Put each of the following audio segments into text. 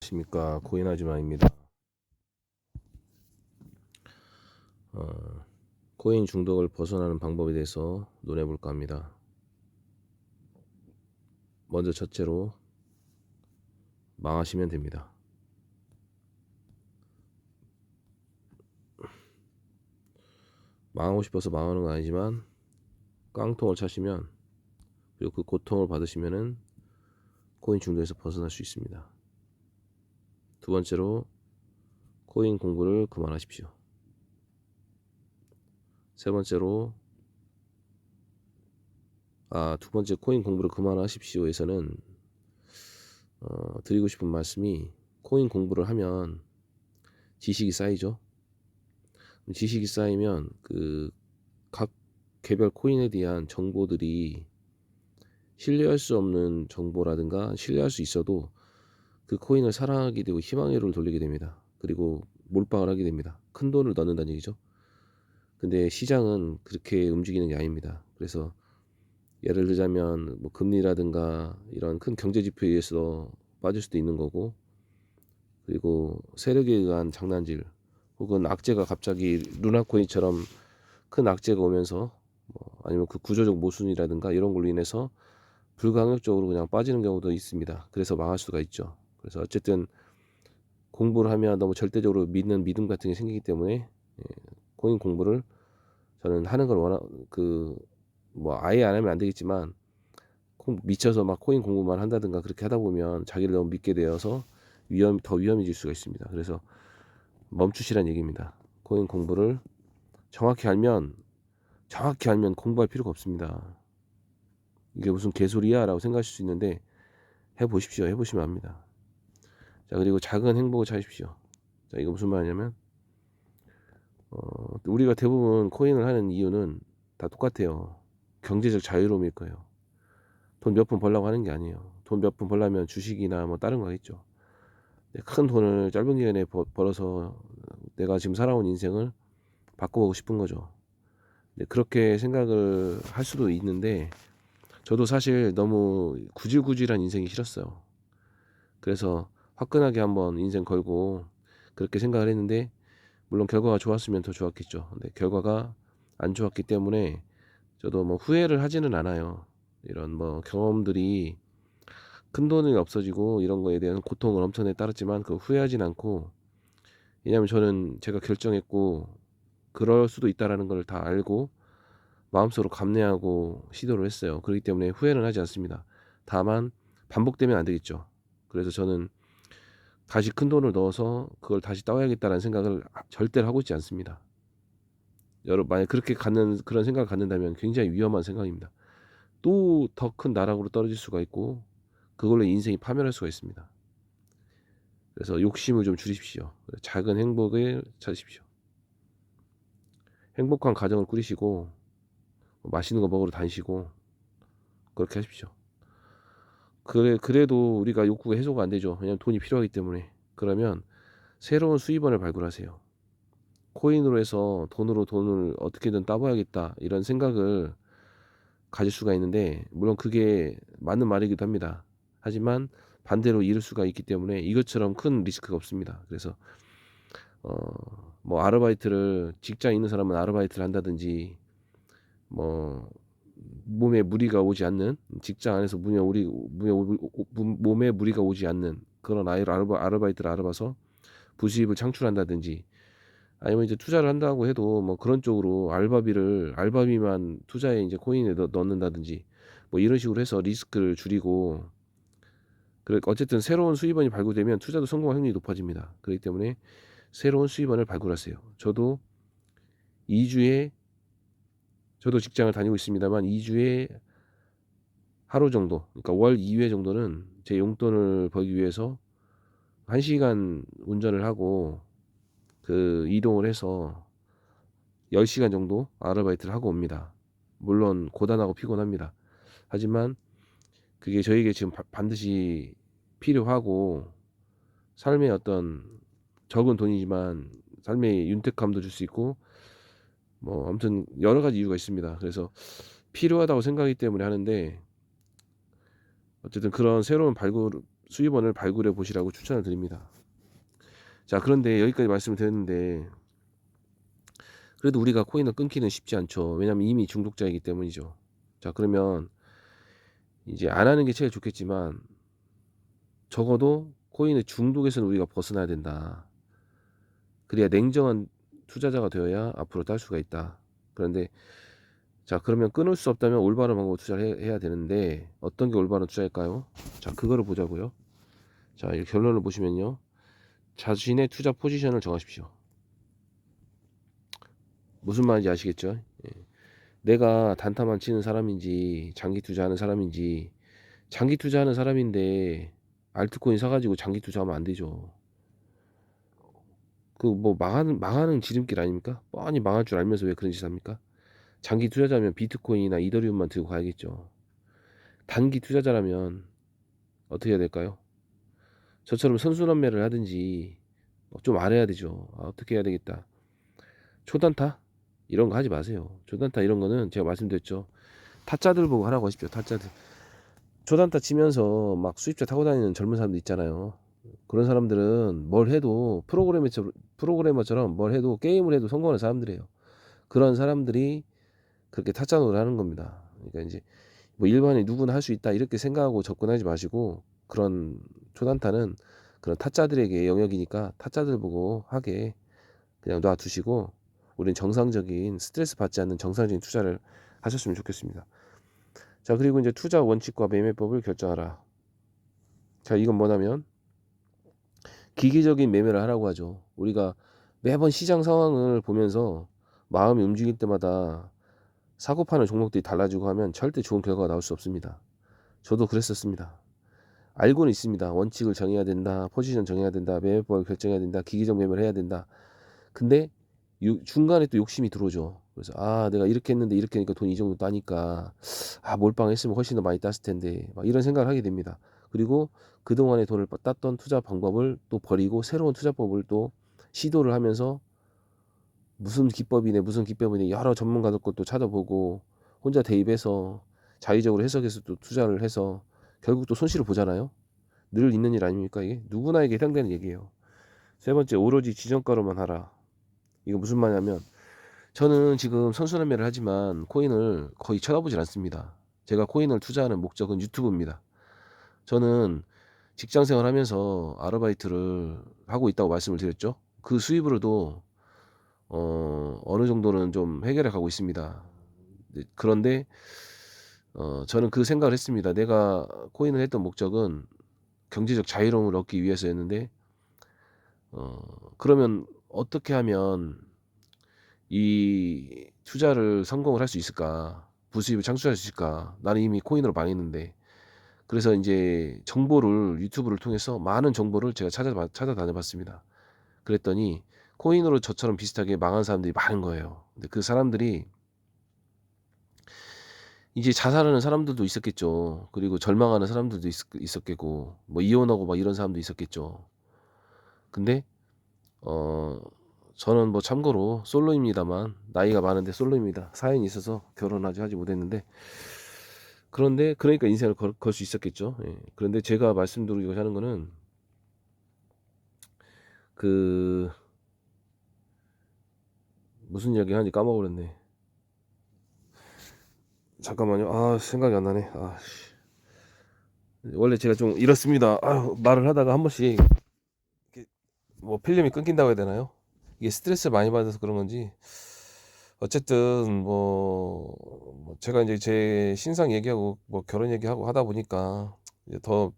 안녕하십니까, 코인아지마입니다. 코인 중독을 벗어나는 방법에 대해서 논해볼까 합니다. 먼저 첫째로 망하시면 됩니다. 망하고 싶어서 망하는 건 아니지만 깡통을 차시면, 그리고 그 고통을 받으시면은 코인 중독에서 벗어날 수 있습니다. 두 번째로 코인 공부를 그만하십시오. 세 번째로 두 번째 코인 공부를 그만하십시오에서는 드리고 싶은 말씀이, 코인 공부를 하면 지식이 쌓이죠. 지식이 쌓이면 그 각 개별 코인에 대한 정보들이 신뢰할 수 없는 정보라든가, 신뢰할 수 있어도 그 코인을 사랑하게 되고 희망회로를 돌리게 됩니다. 그리고 몰빵을 하게 됩니다. 큰 돈을 넣는다는 얘기죠. 근데 시장은 그렇게 움직이는 게 아닙니다. 그래서 예를 들자면 뭐 금리라든가 이런 큰 경제 지표에 의해서 빠질 수도 있는 거고, 그리고 세력에 의한 장난질 혹은 악재가 갑자기 루나코인처럼 큰 악재가 오면서, 아니면 그 구조적 모순이라든가 이런 걸로 인해서 불가항력적으로 그냥 빠지는 경우도 있습니다. 그래서 망할 수가 있죠. 그래서 어쨌든 공부를 하면 너무 절대적으로 믿는 믿음 같은 게 생기기 때문에, 코인 공부를 저는 하는 걸 뭐 아예 안 하면 안 되겠지만, 미쳐서 막 코인 공부만 한다든가 그렇게 하다 보면 자기를 너무 믿게 되어서 더 위험해질 수가 있습니다. 그래서 멈추시란 얘기입니다. 코인 공부를 정확히 알면 공부할 필요가 없습니다. 이게 무슨 개소리야 라고 생각하실 수 있는데, 해보십시오. 해보시면 압니다. 자, 그리고 작은 행복을 찾으십시오. 자, 이거 무슨 말이냐면, 우리가 대부분 코인을 하는 이유는 다 똑같아요. 경제적 자유로움일 거예요. 돈 몇 푼 벌려고 하는 게 아니에요. 돈 몇 푼 벌려면 주식이나 뭐 다른 거 하겠죠. 큰 돈을 짧은 기간에 벌어서 내가 지금 살아온 인생을 바꿔보고 싶은 거죠. 그렇게 생각을 할 수도 있는데, 저도 사실 너무 구질구질한 인생이 싫었어요. 그래서 화끈하게 한번 인생 걸고 그렇게 생각을 했는데, 물론 결과가 좋았으면 더 좋았겠죠. 근데 결과가 안 좋았기 때문에 저도 뭐 후회를 하지는 않아요. 이런 뭐 경험들이, 큰 돈이 없어지고 이런 거에 대한 고통을 엄청나게 따랐지만 그 후회하진 않고, 왜냐하면 저는 제가 결정했고 그럴 수도 있다라는 걸 다 알고 마음속으로 감내하고 시도를 했어요. 그렇기 때문에 후회는 하지 않습니다. 다만 반복되면 안 되겠죠. 그래서 저는 다시 큰 돈을 넣어서 그걸 다시 따와야겠다라는 생각을 절대로 하고 있지 않습니다. 여러분, 만약 그런 생각을 갖는다면 굉장히 위험한 생각입니다. 또 더 큰 나락으로 떨어질 수가 있고, 그걸로 인생이 파멸할 수가 있습니다. 그래서 욕심을 좀 줄이십시오. 작은 행복을 찾으십시오. 행복한 가정을 꾸리시고 맛있는 거 먹으러 다니시고 그렇게 하십시오. 그래도 우리가 욕구가 해소가 안 되죠. 왜냐면 돈이 필요하기 때문에. 그러면 새로운 수입원을 발굴하세요. 코인으로 해서 돈을 어떻게든 따봐야겠다 이런 생각을 가질 수가 있는데, 물론 그게 맞는 말이기도 합니다. 하지만 반대로 잃을 수가 있기 때문에 이것처럼 큰 리스크가 없습니다. 그래서 뭐 아르바이트를, 직장 있는 사람은 아르바이트를 한다든지, 뭐 몸에 무리가 오지 않는, 직장 안에서 몸에 무리가 오지 않는 그런 아르바이트를 알아봐서 부수입을 창출한다든지, 아니면 이제 투자를 한다고 해도 뭐 그런 쪽으로 알바비만 투자에 이제 코인에 넣는다든지, 뭐 이런 식으로 해서 리스크를 줄이고, 그래 어쨌든 새로운 수입원이 발굴되면 투자도 성공할 확률이 높아집니다. 그렇기 때문에 새로운 수입원을 발굴하세요. 저도 직장을 다니고 있습니다만 2주에 하루 정도, 그러니까 월 2회 정도는 제 용돈을 벌기 위해서 1시간 운전을 하고 그 이동을 해서 10시간 정도 아르바이트를 하고 옵니다. 물론 고단하고 피곤합니다. 하지만 그게 저에게 지금 반드시 필요하고, 삶의 어떤, 적은 돈이지만 삶의 윤택감도 줄 수 있고, 뭐 아무튼 여러 가지 이유가 있습니다. 그래서 필요하다고 생각하기 때문에 하는데, 어쨌든 그런 새로운 수입원을 발굴해 보시라고 추천을 드립니다. 자, 그런데 여기까지 말씀을 드렸는데 그래도 우리가 코인을 끊기는 쉽지 않죠. 왜냐면 이미 중독자이기 때문이죠. 자, 그러면 이제 안 하는 게 제일 좋겠지만 적어도 코인의 중독에서는 우리가 벗어나야 된다. 그래야 냉정한 투자자가 되어야 앞으로 딸 수가 있다. 그런데 자, 그러면 끊을 수 없다면 올바른 방법으로 투자를 해야 되는데 어떤 게 올바른 투자일까요? 자, 그거를 보자고요. 자, 이 결론을 보시면요. 자신의 투자 포지션을 정하십시오. 무슨 말인지 아시겠죠? 예. 내가 단타만 치는 사람인지 장기 투자하는 사람인지, 장기 투자하는 사람인데 알트코인 사가지고 장기 투자하면 안 되죠. 그 뭐 망하는 지름길 아닙니까? 뻔히 망할 줄 알면서 왜 그런 짓을 합니까? 장기 투자자면 비트코인이나 이더리움만 들고 가야겠죠. 단기 투자자라면 어떻게 해야 될까요? 저처럼 선순환매를 하든지 좀 알아야 되죠. 아, 어떻게 해야 되겠다. 초단타? 이런 거 하지 마세요. 초단타 이런 거는 제가 말씀드렸죠. 타짜들 보고 하라고 하십시오. 타짜들. 초단타 치면서 막 수입차 타고 다니는 젊은 사람들 있잖아요. 그런 사람들은 뭘 해도 프로그래머처럼 뭘 해도 게임을 해도 성공하는 사람들이에요. 그런 사람들이 그렇게 타짜 노릇 하는 겁니다. 그러니까 이제 뭐 일반인 누구나 할 수 있다 이렇게 생각하고 접근하지 마시고, 그런 초단타는 그런 타짜들에게 영역이니까 타짜들 보고 하게 그냥 놔두시고 우린 정상적인 스트레스 받지 않는 정상적인 투자를 하셨으면 좋겠습니다. 자, 그리고 이제 투자 원칙과 매매법을 결정하라. 자, 이건 뭐냐면 기계적인 매매를 하라고 하죠. 우리가 매번 시장 상황을 보면서 마음이 움직일 때마다 사고 파는 종목들이 달라지고 하면 절대 좋은 결과가 나올 수 없습니다. 저도 그랬었습니다. 알고는 있습니다. 원칙을 정해야 된다, 포지션 정해야 된다, 매매법을 결정해야 된다, 기계적 매매를 해야 된다. 근데 중간에 또 욕심이 들어오죠. 그래서 아, 내가 이렇게 했는데 이렇게 하니까 돈 이 정도 따니까 아, 몰빵했으면 훨씬 더 많이 땄을 텐데 막 이런 생각을 하게 됩니다. 그리고 그동안의 돈을 땄던 투자 방법을 또 버리고 새로운 투자법을 또 시도를 하면서 무슨 기법이네 여러 전문가들 것도 찾아보고 혼자 대입해서 자의적으로 해석해서 또 투자를 해서 결국 또 손실을 보잖아요. 늘 있는 일 아닙니까? 이게 누구나에게 해당되는 얘기예요. 세 번째, 오로지 지정가로만 하라. 이거 무슨 말이냐면 저는 지금 선순환매를 하지만 코인을 거의 쳐다보질 않습니다. 제가 코인을 투자하는 목적은 유튜브입니다. 저는 직장 생활하면서 아르바이트를 하고 있다고 말씀을 드렸죠. 그 수입으로도 어느 정도는 좀 해결해 가고 있습니다. 네, 그런데 저는 그 생각을 했습니다. 내가 코인을 했던 목적은 경제적 자유로움을 얻기 위해서였는데 그러면 어떻게 하면 이 투자를 성공을 할 수 있을까? 부수입을 창출할 수 있을까? 나는 이미 코인으로 망했는데. 그래서 이제 정보를 유튜브를 통해서 많은 정보를 제가 찾아다녀 봤습니다. 그랬더니 코인으로 저처럼 비슷하게 망한 사람들이 많은 거예요. 근데 그 사람들이 이제 자살하는 사람들도 있었겠죠. 그리고 절망하는 사람들도 있었겠고, 뭐 이혼하고 막 이런 사람도 있었겠죠. 근데 어 저는 뭐 참고로 솔로입니다만, 나이가 많은데 솔로입니다. 사연이 있어서 결혼하지 하지 못했는데, 그런데 그러니까 인생을 걸 수 있었겠죠. 예. 그런데 제가 말씀드리고자 하는 거는 그 무슨 이야기 하는지 까먹어버렸네. 잠깐만요. 아, 생각이 안 나네. 아, 원래 제가 좀 이렇습니다. 말을 하다가 한 번씩 이렇게 뭐 필름이 끊긴다고 해야 되나요? 이게 스트레스를 많이 받아서 그런 건지, 어쨌든 뭐 제가 이제 제 신상 얘기하고 뭐 결혼 얘기하고 하다 보니까 이제 더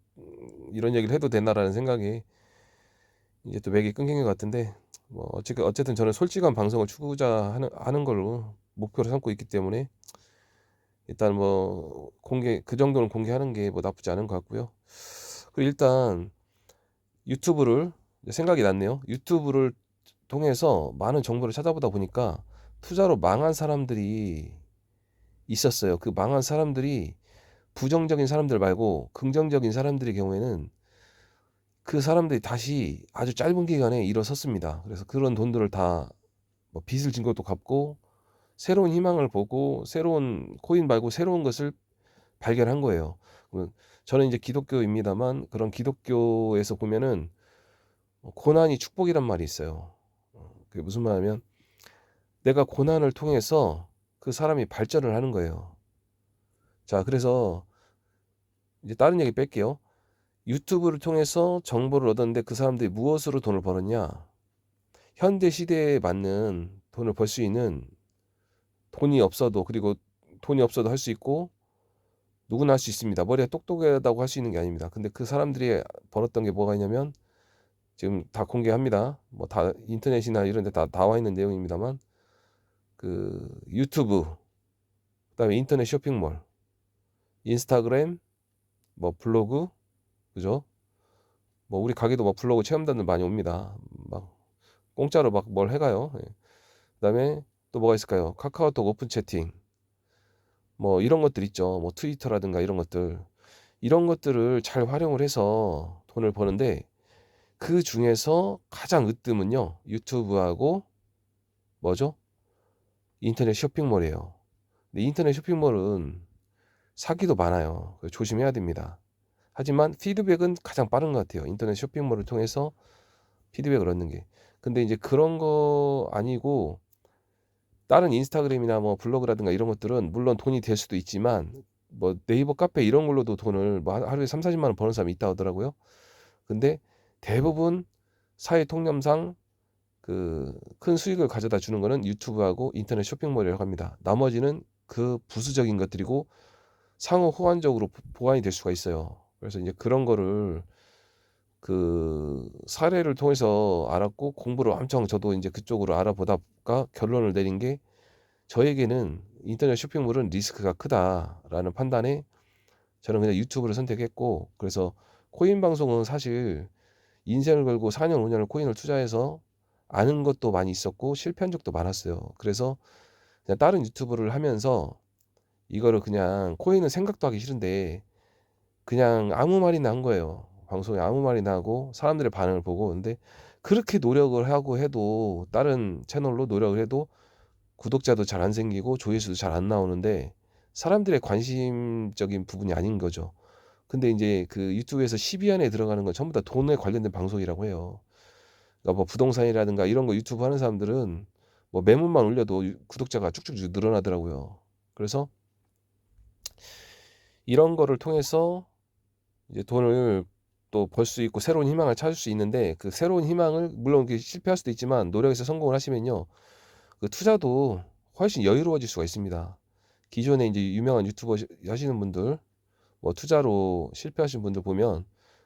이런 얘기를 해도 되나라는 생각이 이제 또 맥이 끊긴 것 같은데, 뭐 어쨌든 저는 솔직한 방송을 추구자 하는 걸로 목표를 삼고 있기 때문에 일단 뭐 그 정도는 공개하는 게 뭐 나쁘지 않은 것 같고요. 그리고 일단 유튜브를 생각이 났네요. 유튜브를 통해서 많은 정보를 찾아보다 보니까 투자로 망한 사람들이 있었어요. 그 망한 사람들이 부정적인 사람들 말고 긍정적인 사람들의 경우에는 그 사람들이 다시 아주 짧은 기간에 일어섰습니다. 그래서 그런 돈들을 다 뭐 빚을 진 것도 갚고 새로운 희망을 보고 새로운 코인 말고 새로운 것을 발견한 거예요. 저는 이제 기독교입니다만 그런 기독교에서 보면은 고난이 축복이란 말이 있어요. 그게 무슨 말이냐면 내가 고난을 통해서 그 사람이 발전을 하는 거예요. 자, 그래서 이제 다른 얘기 뺄게요. 유튜브를 통해서 정보를 얻었는데 그 사람들이 무엇으로 돈을 벌었냐? 현대 시대에 맞는 돈을 벌 수 있는 돈이 없어도 그리고 돈이 없어도 할 수 있고 누구나 할 수 있습니다. 머리가 똑똑하다고 할 수 있는 게 아닙니다. 근데 그 사람들이 벌었던 게 뭐가 있냐면 지금 다 공개합니다. 뭐 다 인터넷이나 이런 데 다 나와 있는 내용입니다만 그 유튜브, 그다음에 인터넷 쇼핑몰, 인스타그램, 뭐 블로그, 그죠? 뭐 우리 가게도 뭐 블로그 체험단들 많이 옵니다. 막 공짜로 막 뭘 해가요. 예. 그다음에 또 뭐가 있을까요? 카카오톡 오픈 채팅, 뭐 이런 것들 있죠. 뭐 트위터라든가 이런 것들을 잘 활용을 해서 돈을 버는데 그 중에서 가장 으뜸은요 유튜브하고 뭐죠? 인터넷 쇼핑몰이에요. 근데 인터넷 쇼핑몰은 사기도 많아요. 조심해야 됩니다. 하지만 피드백은 가장 빠른 것 같아요. 인터넷 쇼핑몰을 통해서 피드백을 얻는 게. 근데 이제 그런 거 아니고 다른 인스타그램이나 뭐 블로그라든가 이런 것들은 물론 돈이 될 수도 있지만 뭐 네이버 카페 이런 걸로도 돈을 뭐 하루에 3, 40만 원 버는 사람이 있다 하더라고요. 근데 대부분 사회 통념상 그 큰 수익을 가져다 주는 거는 유튜브하고 인터넷 쇼핑몰이라고 합니다. 나머지는 그 부수적인 것들이고 상호 호환적으로 보완이 될 수가 있어요. 그래서 이제 그런 거를 그 사례를 통해서 알았고 공부를 엄청 저도 이제 그쪽으로 알아보다가 결론을 내린 게 저에게는 인터넷 쇼핑몰은 리스크가 크다라는 판단에 저는 그냥 유튜브를 선택했고 그래서 코인 방송은 사실 인생을 걸고 4년 5년을 코인을 투자해서 아는 것도 많이 있었고 실패한 적도 많았어요. 그래서 그냥 다른 유튜브를 하면서 이거를 그냥 코인은 생각도 하기 싫은데 그냥 아무 말이나 한 거예요. 방송에 아무 말이나 하고 사람들의 반응을 보고 근데 그렇게 노력을 하고 해도 다른 채널로 노력을 해도 구독자도 잘 안 생기고 조회수도 잘 안 나오는데 사람들의 관심적인 부분이 아닌 거죠. 근데 이제 그 유튜브에서 10위 안에 들어가는 건 전부 다 돈에 관련된 방송이라고 해요. 그러니까 뭐 부동산이라든가 이런 거 유튜브 하는 사람들은 뭐 매물만 올려도 구독자가 쭉쭉 늘어나더라고요. 그래서 이런 거를 통해서 이제 돈을 또 벌 수 있고 새로운 희망을 찾을 수 있는데 그 새로운 희망을 물론 실패할 수도 있지만 노력해서 성공을 하시면요. 그 투자도 훨씬 여유로워질 수가 있습니다. 기존에 이제 유명한 유튜버 하시는 분들 뭐 투자로 실패하신 분들 보면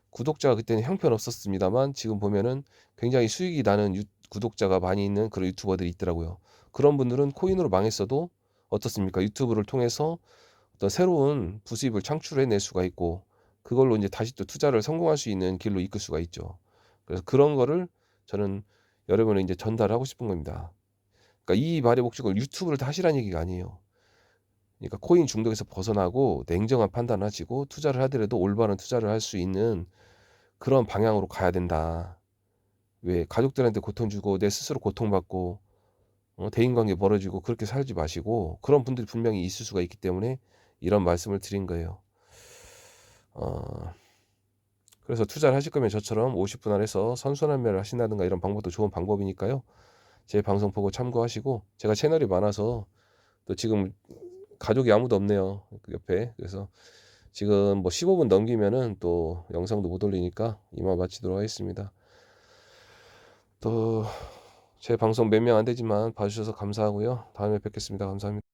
구독자가 그때는 형편없었습니다만 지금 보면은 굉장히 수익이 나는 구독자가 많이 있는 그런 유튜버들이 있더라고요. 그런 분들은 코인으로 망했어도 어떻습니까? 유튜브를 통해서 어떤 새로운 부수입을 창출해낼 수가 있고 그걸로 이제 다시 또 투자를 성공할 수 있는 길로 이끌 수가 있죠. 그래서 그런 거를 저는 여러분에 이제 전달하고 싶은 겁니다. 그러니까 이 말의 목적은 유튜브를 다 하시라는 얘기가 아니에요. 그러니까 코인 중독에서 벗어나고 냉정한 판단을 하시고 투자를 하더라도 올바른 투자를 할 수 있는 그런 방향으로 가야 된다. 왜 가족들한테 고통 주고 내 스스로 고통받고 대인관계 벌어지고 그렇게 살지 마시고 그런 분들이 분명히 있을 수가 있기 때문에 이런 말씀을 드린 거예요. 어, 그래서 투자를 하실 거면 저처럼 50분 안에서 선순환매를 하신다든가 이런 방법도 좋은 방법이니까요. 제 방송 보고 참고하시고 제가 채널이 많아서 또 지금 가족이 아무도 없네요. 그 옆에. 그래서 지금 뭐 15분 넘기면은 또 영상도 못 올리니까 이만 마치도록 하겠습니다. 또 제 방송 몇 명 안 되지만 봐주셔서 감사하고요. 다음에 뵙겠습니다. 감사합니다.